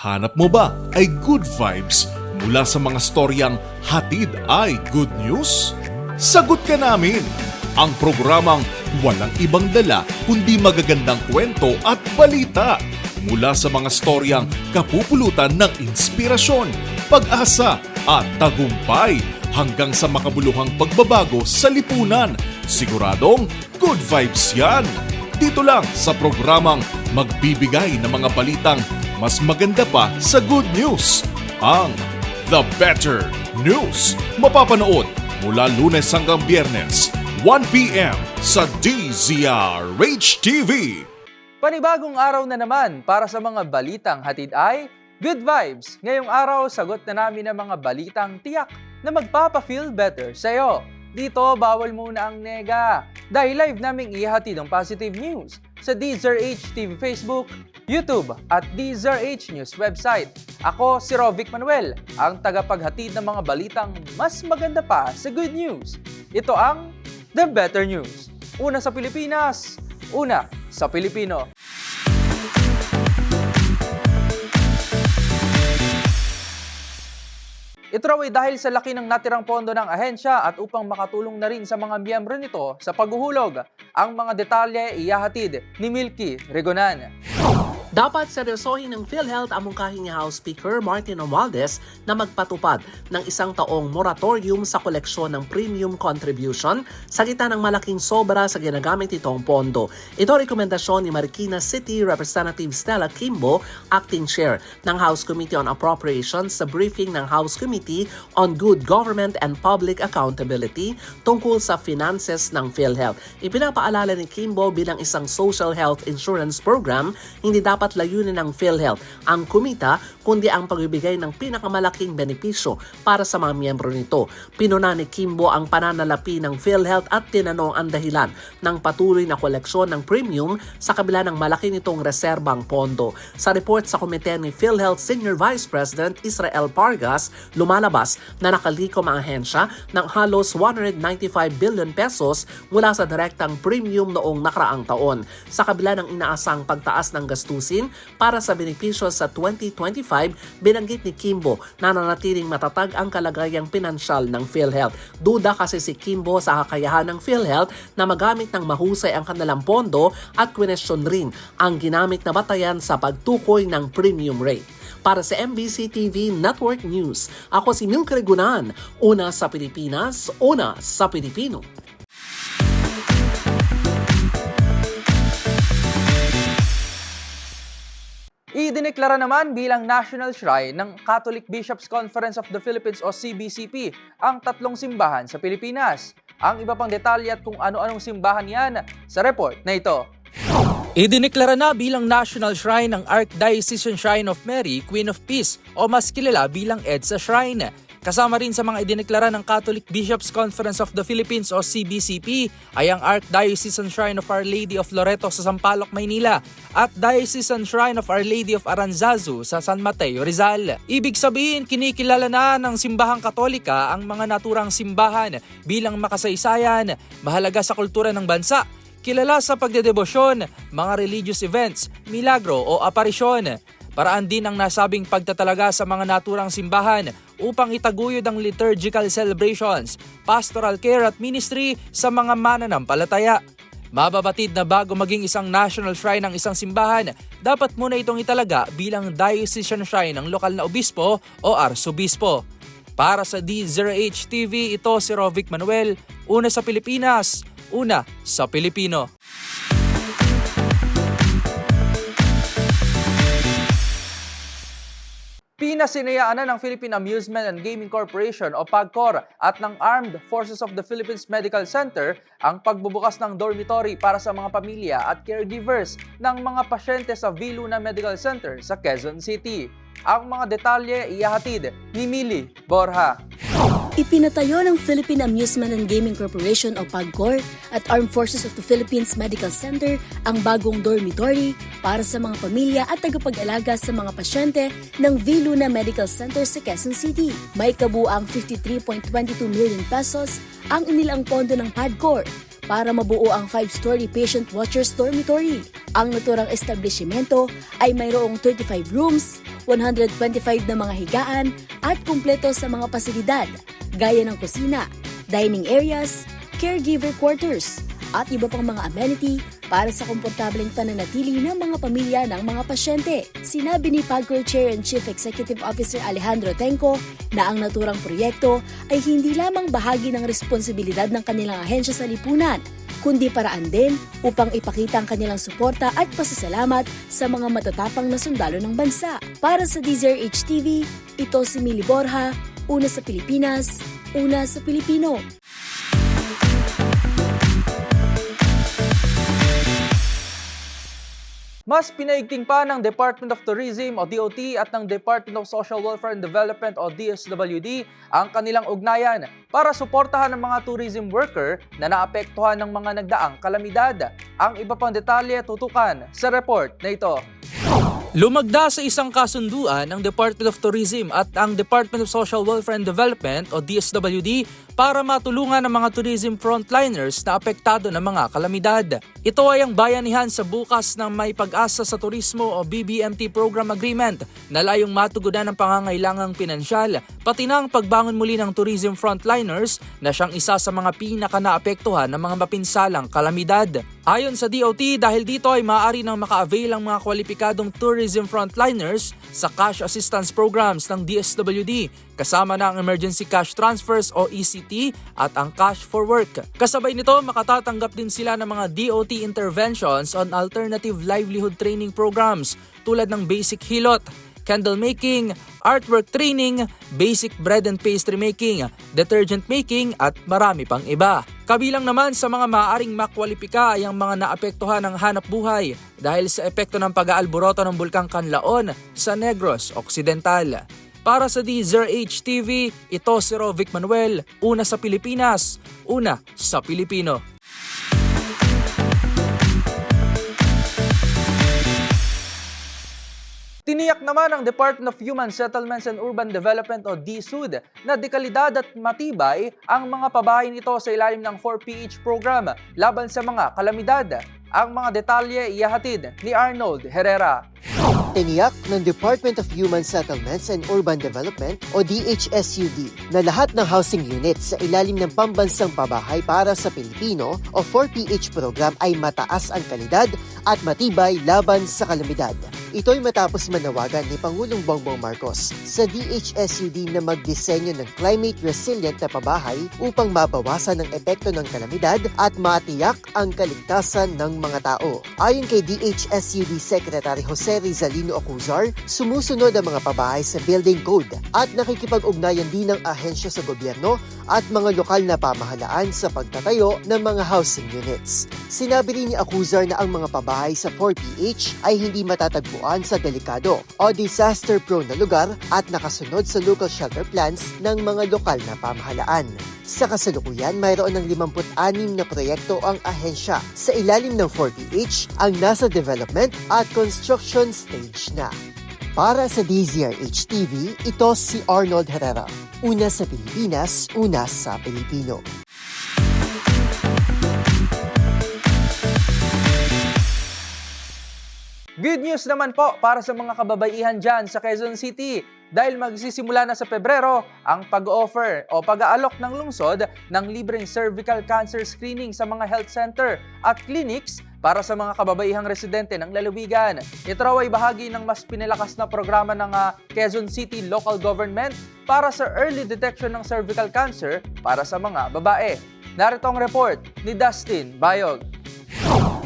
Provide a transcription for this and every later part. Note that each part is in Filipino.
Hanap mo ba ay good vibes mula sa mga storyang hatid ay good news? Sagot ka namin! Ang programang walang ibang dala kundi magagandang kwento at balita mula sa mga storyang kapupulutan ng inspirasyon, pag-asa at tagumpay hanggang sa makabuluhang pagbabago sa lipunan. Siguradong good vibes yan! Dito lang sa programang magbibigay ng mga balitang mas maganda pa sa good news. Ang The Better News. Mapapanood mula Lunes hanggang Biyernes, 1 p.m. sa DZRH TV. Panibagong araw na naman para sa mga balitang hatid ay good vibes. Ngayong araw, sagot na namin ang mga balitang tiyak na magpapa-feel better sa'yo. Dito, bawal muna ang nega. Dahil live naming ihatid ang positive news sa DZRH TV Facebook, YouTube at DZRH News website. Ako si Rovic Manuel, ang tagapaghatid ng mga balitang mas maganda pa sa good news. Ito ang The Better News. Una sa Pilipinas, una sa Pilipino. Ito raw ay dahil sa laki ng natirang pondo ng ahensya at upang makatulong na rin sa mga miyembro nito sa paghuhulog. Ang mga detalye ihahatid ni Milky Regonan. Dapat seryosohin ng PhilHealth ang mungkahi ni House Speaker Martin Romualdez na magpatupad ng 1 taong moratorium sa koleksyon ng premium contribution sa gitna ng malaking sobra sa ginagamit itong pondo. Ito ang rekomendasyon ni Marikina City Representative Stella Kimbo, Acting Chair ng House Committee on Appropriations sa briefing ng House Committee on Good Government and Public Accountability tungkol sa finances ng PhilHealth. Ipinapaalala ni Kimbo bilang isang social health insurance program, hindi dapat layunin ng PhilHealth ang kumita kundi ang pagbibigay ng pinakamalaking benepisyo para sa mga miyembro nito. Pinuna ni Kimbo ang pananalapi ng PhilHealth at tinanong ang dahilan ng patuloy na koleksyon ng premium sa kabila ng malaki nitong reserbang pondo. Sa report sa komite ni PhilHealth Senior Vice President Israel Pargas, lumalabas na nakalikom ang ahensya ng halos 195 billion pesos mula sa direktang premium noong nakaraang taon. Sa kabila ng inaasang pagtaas ng gastusin para sa benepisyo sa 2025, binanggit ni Kimbo na nanatiling matatag ang kalagayang pinansyal ng PhilHealth. Duda kasi si Kimbo sa kakayahan ng PhilHealth na magamit ng mahusay ang kanilang pondo at kwenestyon rin ang ginamit na batayan sa pagtukoy ng premium rate. Para sa MBC TV Network News, ako si Milky Regunan, una sa Pilipinas, una sa Pilipino. Idineklara naman bilang National Shrine ng Catholic Bishops' Conference of the Philippines o CBCP ang 3 simbahan sa Pilipinas. Ang iba pang detalye at kung ano-anong simbahan yan sa report na ito. Idineklara na bilang National Shrine ng Archdiocesan Shrine of Mary, Queen of Peace o mas kilala bilang EDSA Shrine. Kasama rin sa mga idineklara ng Catholic Bishops' Conference of the Philippines o CBCP ay ang Archdiocesan Shrine of Our Lady of Loreto sa Sampaloc, Maynila at Diocesan Shrine of Our Lady of Aranzazu sa San Mateo, Rizal. Ibig sabihin, kinikilala na ng simbahang Katolika ang mga naturang simbahan bilang makasaysayan, mahalaga sa kultura ng bansa, kilala sa pagdedebosyon, mga religious events, milagro o aparisyon. Paraan din ang nasabing pagtatalaga sa mga naturang simbahan upang itaguyod ang liturgical celebrations, pastoral care at ministry sa mga mananampalataya. Mababatid na bago maging isang national shrine ng isang simbahan, dapat muna itong italaga bilang diocesan shrine ng lokal na obispo o arsobispo. Para sa DZRH TV, ito si Rovic Manuel, una sa Pilipinas, una sa Pilipino. Pinasinayaan na ng Philippine Amusement and Gaming Corporation o PAGCOR at ng Armed Forces of the Philippines Medical Center ang pagbubukas ng dormitory para sa mga pamilya at caregivers ng mga pasyente sa Viluna Medical Center sa Quezon City. Ang mga detalye ihahatid ni Mili Borja. Ipinatayo ng Philippine Amusement and Gaming Corporation o PAGCOR at Armed Forces of the Philippines Medical Center ang bagong dormitory para sa mga pamilya at tagapag-alaga sa mga pasyente ng Viluna Medical Center sa Quezon City. May kabuang 53.22 million pesos ang inilaang pondo ng PAGCOR para mabuo ang 5-story patient watchers dormitory. Ang naturang establishmento ay mayroong 35 rooms, 125 na mga higaan at kumpleto sa mga pasilidad gaya ng kusina, dining areas, caregiver quarters at iba pang mga amenity para sa komportableng pananatili ng mga pamilya ng mga pasyente. Sinabi ni PAGCOR Chair and Chief Executive Officer Alejandro Tenco na ang naturang proyekto ay hindi lamang bahagi ng responsibilidad ng kanilang ahensya sa lipunan, kundi paraan din upang ipakita ang kanilang suporta at pasasalamat sa mga matatapang na sundalo ng bansa. Para sa DZRH TV, ito si Mili Borja, una sa Pilipinas, una sa Pilipino. Mas pinaigting pa ng Department of Tourism o DOT at ng Department of Social Welfare and Development o DSWD ang kanilang ugnayan para suportahan ng mga tourism worker na naapektuhan ng mga nagdaang kalamidad. Ang iba pang detalye tutukan sa report na ito. Lumagda sa isang kasunduan ng Department of Tourism at ang Department of Social Welfare and Development o DSWD para matulungan ang mga tourism frontliners na apektado ng mga kalamidad. Ito ay ang bayanihan sa bukas ng May Pag-asa sa Turismo o BBMT Program Agreement na layong matugunan ang pangangailangang pinansyal pati na ang pagbangon muli ng tourism frontliners na siyang isa sa mga pinaka-naapektuhan ng mga mapinsalang kalamidad. Ayon sa DOT, dahil dito ay maaari nang maka-avail ang mga kwalipikadong tourism frontliners sa cash assistance programs ng DSWD, kasama na ang emergency cash transfers o ECT at ang cash for work. Kasabay nito, makatatanggap din sila ng mga DOT interventions on alternative livelihood training programs tulad ng basic hilot, candle making, artwork training, basic bread and pastry making, detergent making at marami pang iba. Kabilang naman sa mga maaaring makwalipika ay ang mga naapektuhan ng hanap buhay dahil sa epekto ng pag-aalboroto ng Bulkang Kanlaon sa Negros Occidental. Para sa DZRH TV, ito si Rovic Manuel, una sa Pilipinas, una sa Pilipino. Tiniyak naman ng Department of Human Settlements and Urban Development o DSUD na dekalidad at matibay ang mga pabahay nito sa ilalim ng 4PH program laban sa mga kalamidad. Ang mga detalye ihahatid ni Arnold Herrera. Tiniyak ng Department of Human Settlements and Urban Development o DHSUD na lahat ng housing units sa ilalim ng Pambansang Pabahay para sa Pilipino o 4PH program ay mataas ang kalidad at matibay laban sa kalamidad. Ito'y matapos manawagan ni Pangulong Bongbong Marcos sa DHSUD na magdisenyo ng climate resilient na pabahay upang mabawasan ang epekto ng kalamidad at matiyak ang kaligtasan ng mga tao. Ayon kay DHSUD Secretary Jose Rizalino Ocuzar, sumusunod ang mga pabahay sa building code at nakikipag-ugnayan din ng ahensya sa gobyerno at mga lokal na pamahalaan sa pagtatayo ng mga housing units. Sinabi rin ni Ocuzar na ang mga pabahay sa 4PH ay hindi matatagpuan sa delikado o disaster-prone na lugar at nakasunod sa local shelter plans ng mga lokal na pamahalaan. Sa kasalukuyan, mayroon ng 56 na proyekto ang ahensya sa ilalim ng 4PH ang nasa development at construction stage na. Para sa DZRH TV, ito si Arnold Herrera. Una sa Pilipinas, una sa Pilipino. Good news naman po para sa mga kababaihan dyan sa Quezon City dahil magsisimula na sa Pebrero ang pag-offer o pag-aalok ng lungsod ng libreng cervical cancer screening sa mga health center at clinics para sa mga kababaihang residente ng lalawigan. Ito raw ay bahagi ng mas pinilakas na programa ng Quezon City Local Government para sa early detection ng cervical cancer para sa mga babae. Narito ang report ni Dustin Bayog.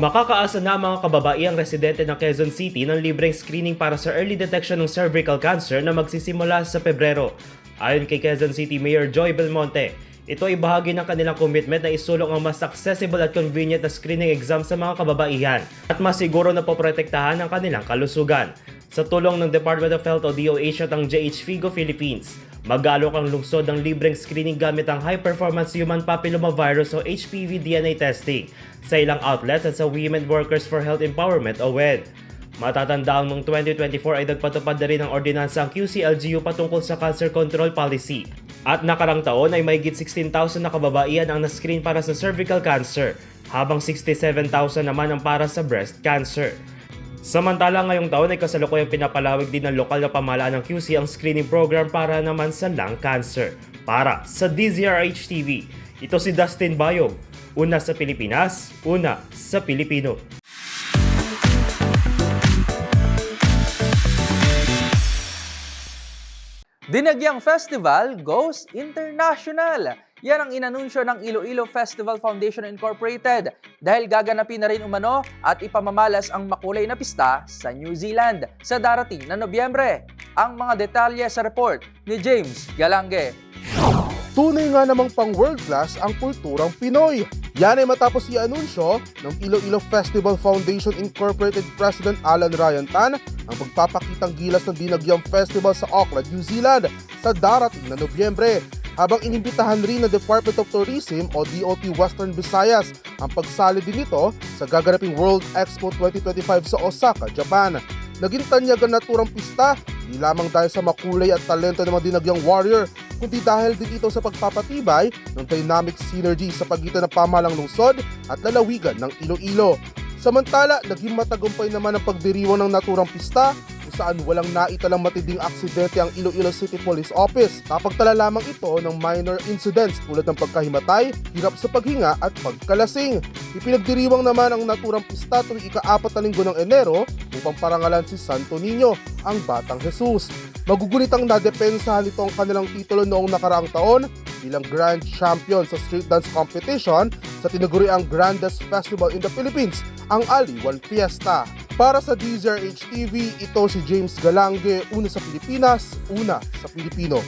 Makakaasa na ang mga kababaihang residente ng Quezon City ng libreng screening para sa early detection ng cervical cancer na magsisimula sa Pebrero. Ayon kay Quezon City Mayor Joy Belmonte, ito ay bahagi ng kanilang commitment na isulong ang mas accessible at convenient na screening exam sa mga kababaihan at mas siguro na poprotektahan ang kanilang kalusugan. Sa tulong ng Department of Health o DOH at ang JH Figo Philippines, mag-aalok ang lungsod ng libreng screening gamit ang high-performance human papillomavirus o HPV DNA testing sa ilang outlets at sa Women Workers for Health Empowerment o WED. Matatandaan mong 2024 ay nagpatupad na rin ng ordinansa ang QCLGU patungkol sa cancer control policy. At nakarang taon ay mahigit 16,000 na kababaihan ang na-screen para sa cervical cancer, habang 67,000 naman ang para sa breast cancer. Samantala ngayong taon ay kasalukuyang pinapalawig din ng lokal na pamahalaan ng QC ang screening program para naman sa lung cancer. Para sa DZRH TV, ito si Dustin Bayog. Una sa Pilipinas, una sa Pilipino. Dinagyang Festival goes international. Yan ang inanunsyo ng Iloilo Festival Foundation Incorporated dahil gaganapin na rin umano at ipamamalas ang makulay na pista sa New Zealand sa darating na Nobyembre. Ang mga detalye sa report ni James Galange. Tunay nga namang pang world class ang kulturang Pinoy. Yan ay matapos i-anunsyo ng Iloilo Festival Foundation Incorporated President Alan Ryan Tan ang pagpapakitang gilas ng Dinagyang Festival sa Auckland, New Zealand sa darating na Nobyembre. Habang inimbitahan rin ng Department of Tourism o DOT Western Visayas ang pagsali din nito sa gaganaping World Expo 2025 sa Osaka, Japan. Naging tanyagan naturang pista, di lamang dahil sa makulay at talento ng mga dinagyang warrior, kundi dahil din ito sa pagpapatibay ng dynamic synergy sa pagitan ng pamahalang lungsod at lalawigan ng Iloilo. Samantala, naging matagumpay naman ang pagdiriwang ng naturang pista kung saan walang naitalang matinding aksidente ang Iloilo City Police Office. Napagtala lamang ito ng minor incidents tulad ng pagkahimatay, hirap sa paghinga at pagkalasing. Ipinagdiriwang naman ang naturang pista tuwing ika-4 na linggo ng Enero upang parangalan si Santo Niño, ang Batang Jesus. Magugunitang nadepensahan nito ang kanilang titulo noong nakaraang taon bilang Grand Champion sa Street Dance Competition sa tinaguriang Grandest Festival in the Philippines, ang Aliwan Fiesta. Para sa DZRH TV, ito si James Galange, una sa Pilipinas, una sa Pilipino.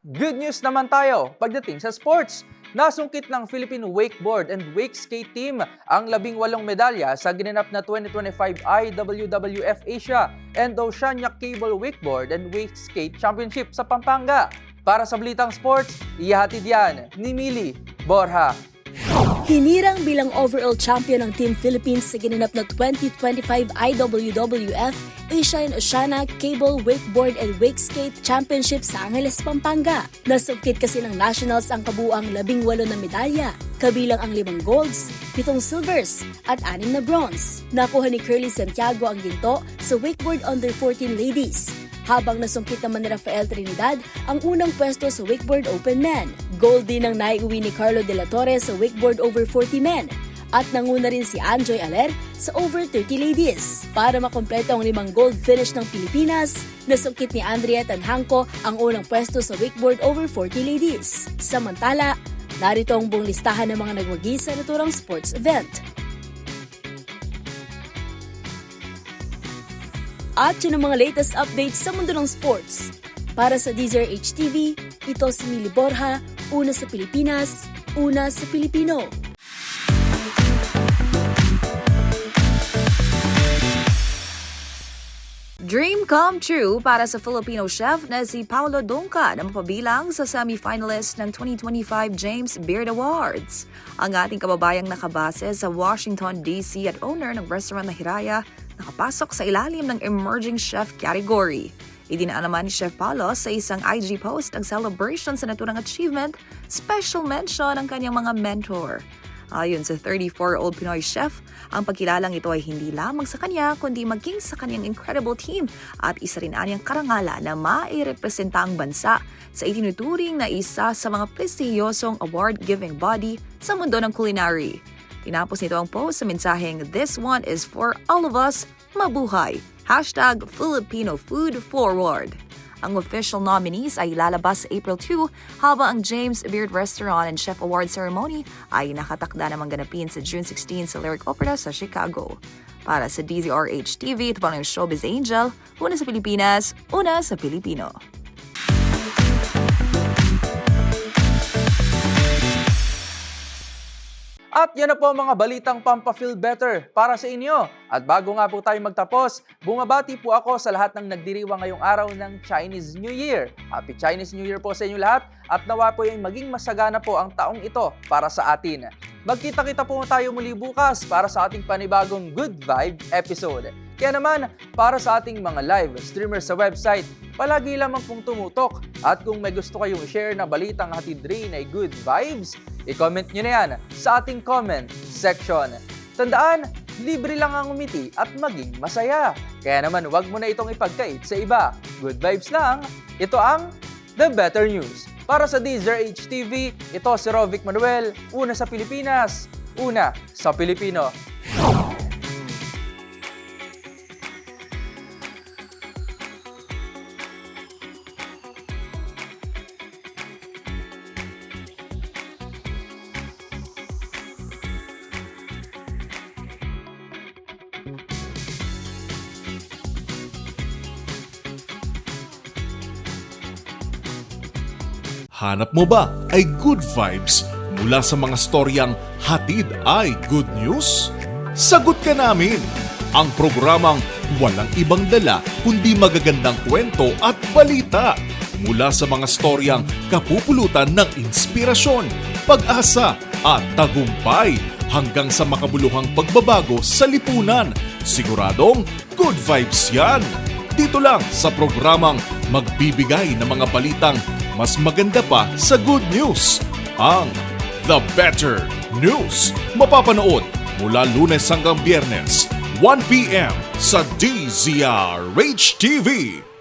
Good news naman tayo pagdating sa sports. Nasungkit ng Philippine Wakeboard and Wake Skate Team ang 18 medalya sa ginanap na 2025 IWWF Asia and Oceania Cable Wakeboard and Wake Skate Championship sa Pampanga. Para sa Balitang Sports, ihahatid yan ni Mili Borja. Hinirang bilang overall champion ng Team Philippines sa ginanap na 2025 IWWF Asia and Oceania Cable Wakeboard and Wake Skate Championship sa Angeles, Pampanga. Nasungkit kasi ng nationals ang kabuuang 18 na medalya, kabilang ang 5 golds, 7 silvers at 6 na bronze. Nakuha ni Curly Santiago ang ginto sa wakeboard under 14 ladies, habang nasungkit naman ni Rafael Trinidad ang unang pwesto sa wakeboard open men. Gold din ang naiuwi ni Carlo De La Torre sa wakeboard over 40 men. At nanguna rin si Anjoy Aler sa over 30 ladies. Para makompleto ang 5 gold finish ng Pilipinas, nasungkit ni Andrea Tanhanco ang unang pwesto sa wakeboard over 40 ladies. Samantala, narito ang buong listahan ng mga nagwagi sa naturang sports event. At yun ang mga latest updates sa mundo ng sports. Para sa DZRH TV, ito si Mili Borja, una sa Pilipinas, una sa Pilipino. Dream come true para sa Filipino chef na si Paulo Donca na mapabilang sa semi-finalist ng 2025 James Beard Awards. Ang ating kababayang nakabase sa Washington, D.C. at owner ng restaurant na Hiraya nakapasok sa ilalim ng Emerging Chef category. Idinaan naman ni Chef Paulo sa isang IG post ang celebration sa naturang achievement, special mention ang kanyang mga mentor. Ayon sa 34-year-old Pinoy chef, ang pagkilalang ito ay hindi lamang sa kanya kundi maging sa kanyang incredible team at isa rin anyang karangala na mairepresenta ang bansa sa itinuturing na isa sa mga prestihiyosong award-giving body sa mundo ng culinary. Tinapos nito ang post sa mensaheng, "This one is for all of us, mabuhay! #Filipino Food Forward." Ang official nominees ay lalabas sa April 2 habang ang James Beard Restaurant and Chef Award Ceremony ay nakatakda namang ganapin sa June 16 sa Lyric Opera sa Chicago. Para sa DZRH TV, ito pa ng Showbiz Angel, una sa Pilipinas, una sa Pilipino. At yan na po ang mga balitang pampa-feel better para sa inyo. At bago nga po tayo magtapos, bumabati po ako sa lahat ng nagdiriwang ngayong araw ng Chinese New Year. Happy Chinese New Year po sa inyo lahat at nawa po yung maging masagana po ang taong ito para sa atin. Magkita-kita po tayo muli bukas para sa ating panibagong Good Vibe episode. Kaya naman, para sa ating mga live streamers sa website, palagi lamang pong tumutok. At kung may gusto kayong share na balitang hatid rin ay good vibes, i-comment nyo na yan sa ating comment section. Tandaan, libre lang ang umiti at maging masaya. Kaya naman wag mo na itong ipagkait sa iba. Good vibes lang. Ito ang The Better News. Para sa DZRH TV, ito si Rovic Manuel, una sa Pilipinas, una sa Pilipino. Hanap mo ba ay good vibes mula sa mga storyang hatid ay good news? Sagot ka namin! Ang programang walang ibang dala kundi magagandang kwento at balita mula sa mga storyang kapupulutan ng inspirasyon, pag-asa at tagumpay hanggang sa makabuluhang pagbabago sa lipunan. Siguradong good vibes yan! Dito lang sa programang magbibigay ng mga balitang mas maganda pa sa good news, ang The Better News. Mapapanood mula Lunes hanggang Biyernes, 1 p.m. sa DZRH TV.